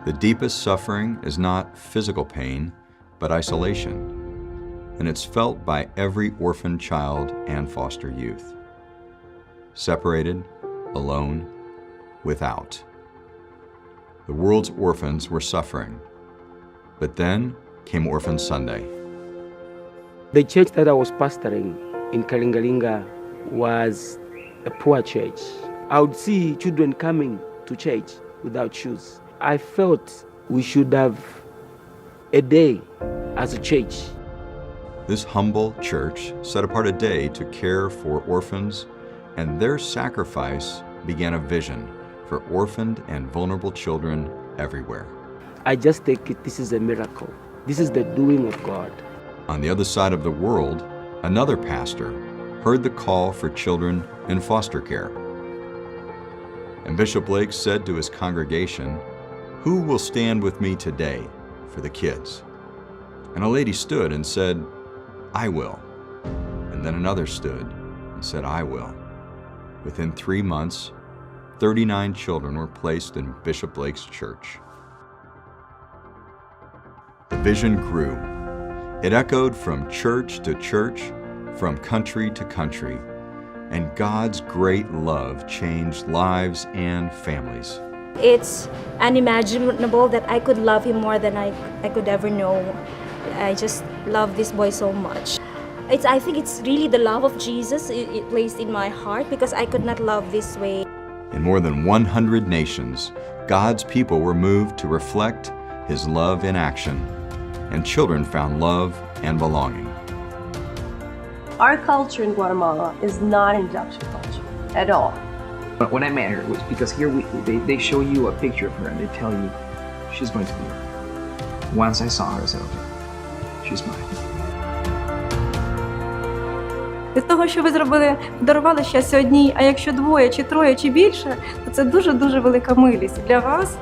The deepest suffering is not physical pain, but isolation. And it's felt by every orphan child and foster youth. Separated, alone, without. The world's orphans were suffering. But then came Orphan Sunday. The church that I was pastoring in Kalingalinga was a poor church. I would see children coming to church without shoes. I felt we should have a day as a church. This humble church set apart a day to care for orphans, and their sacrifice began a vision for orphaned and vulnerable children everywhere. I just take it, this is a miracle. This is the doing of God. On the other side of the world, another pastor heard the call for children in foster care. And Bishop Blake said to his congregation, "Who will stand with me today for the kids?" And a lady stood and said, "I will." And then another stood and said, "I will." Within 3 months, 39 children were placed in Bishop Blake's church. The vision grew. It echoed from church to church, from country to country, and God's great love changed lives and families. It's unimaginable that I could love him more than I could ever know. I just love this boy so much. I think it's really the love of Jesus it placed in my heart, because I could not love this way. In more than 100 nations, God's people were moved to reflect His love in action, and children found love and belonging. Our culture in Guatemala is not an adoption culture at all. But when I met her, it was because here they show you a picture of her and they tell you she's going to be here. Once I saw her, I said, okay, she's mine. Від того, що ви зробили, подарували щастя одній, а якщо двоє, чи троє, чи більше, то це дуже-дуже велика милість для вас,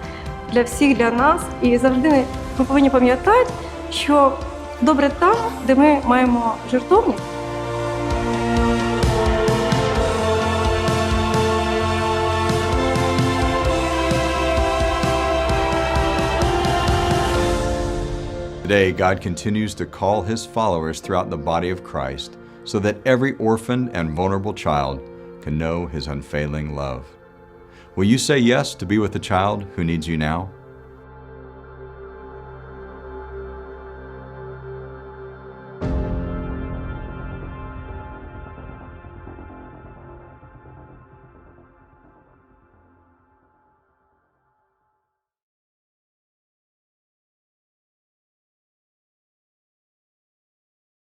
для всіх, для нас. І завжди ми повинні пам'ятати, що добре там, де ми маємо жертовність. Today, God continues to call His followers throughout the body of Christ so that every orphan and vulnerable child can know His unfailing love. Will you say yes to be with the child who needs you now?